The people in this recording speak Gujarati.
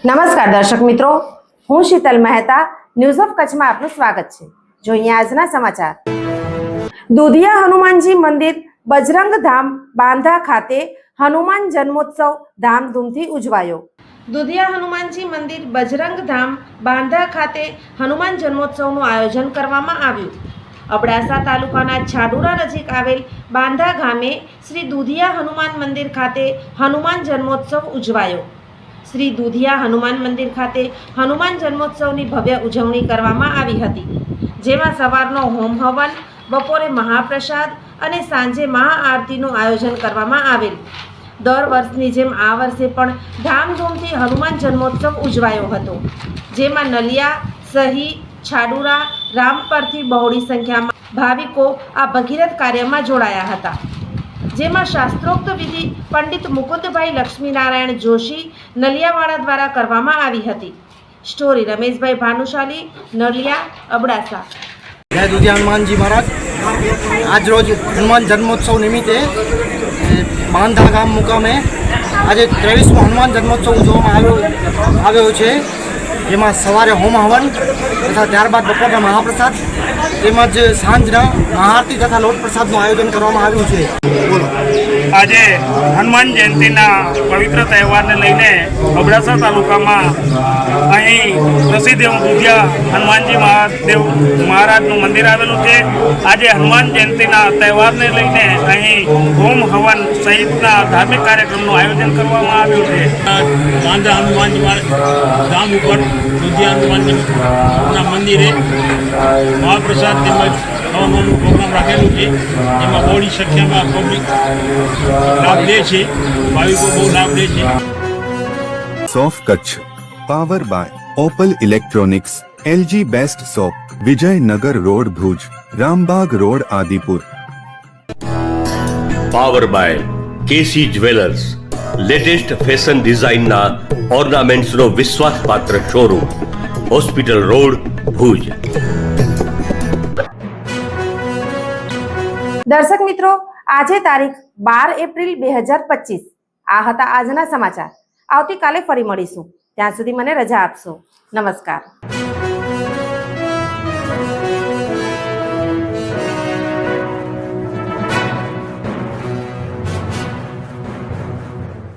નમસ્કાર દર્શક મિત્રો, હું શીતલ મહેતા ન્યૂઝ ઓફ કચ્છમાં આપનું સ્વાગત છે। જોઈએ આજના સમાચાર। દુધિયા હનુમાનજી મંદિર બજરંગ ધામ બાંધા ખાતે હનુમાન જન્મોત્સવ ધામધૂમથી ઉજવાયો। દુધિયા હનુમાનજી મંદિર બજરંગ ધામ બાંધા ખાતે હનુમાન જન્મોત્સવનું આયોજન કરવામાં આવ્યું। અબડાસા તાલુકાના છાડુરા નજીક આવેલ બાંધા ગામે શ્રી દુધિયા હનુમાન મંદિર ખાતે હનુમાન જન્મોત્સવ ઉજવાયો। શ્રી દુધિયા હનુમાન મંદિર ખાતે હનુમાન જન્મોત્સવની ભવ્ય ઉજવણી કરવામાં આવી હતી, જેમાં સવારનો હોમ હવન, બપોરે મહાપ્રસાદ અને સાંજે મહાઆરતીનું આયોજન કરવામાં આવેલ। દર વર્ષની જેમ આ વર્ષે પણ ધામધૂમથી હનુમાન જન્મોત્સવ ઉજવાયો હતો, જેમાં નલિયા, સહી, છાડુરા, રામપરથી બહોળી સંખ્યામાં ભાવિકો આ ભગીરથ કાર્યમાં જોડાયા હતા, જેમાં શાસ્ત્રોક્ત વિધિ પંડિત મુકુંદભાઈ લક્ષ્મીનારાયણ જોશી નલિયાવાડા દ્વારા કરવામાં આવી હતી। સ્ટોરી રમેશભાઈ ભાનુશાલી, નલિયા, અબડાસા। જય દુધિયા હનુમાનજી મહારાજ। આજ રોજ હનુમાન જન્મોત્સવ નિમિત્તે બાંધા ગામ મુકામે આજે 23મો હનુમાન જન્મોત્સવ ઉજવવામાં આવ્યો છે, જેમાં સવારે હોમ હવન તથા ત્યારબાદ બપોરના મહાપ્રસાદ તેમજ સાંજના મહાઆરતી તથા લોટ પ્રસાદનું આયોજન કરવામાં આવ્યું છે। બોલો। આજે હનુમાન જયંતિના પવિત્ર તહેવારને લઈને અબડાસા તાલુકામાં અહીં પ્રસિદ્ધ એવું દુધિયા હનુમાનજી મહાદેવ મહારાજનું મંદિર આવેલું છે। આજે હનુમાન જયંતિના તહેવારને લઈને અહીં હોમ હવન સહિતના ધાર્મિક કાર્યક્રમનું આયોજન કરવામાં આવ્યું છે। બાંધા હનુમાનજી ધામ ઉપર દુધિયા હનુમાનજીના મંદિરે મહાપ્રસાદ તેમજ હવનનું પ્રોગ્રામ રાખેલું છે, જેમાં બહોળી સંખ્યામાં પબ્લિક લાભ લે છે, ભાવિકો બહુ લાભ લે છે। સોફ Kutch power by opal electronics, LG best shop, Vijaynagar road Bhuj, Rambagh road Adipur. Power by KC jewellers, latest fashion ડિઝાઇનના ઓર્નામેન્ટ્સનો વિશ્વાસપાત્ર શોરૂમ, હોસ્પિટલ રોડ ભુજ। દર્શક મિત્રો, આજે તારીખ 12 એપ્રિલ 2025 આ હતા આજના સમાચાર। આવતીકાલે ફરી મળીશું, ત્યાં સુધી મને રજા આપશો। નમસ્કાર।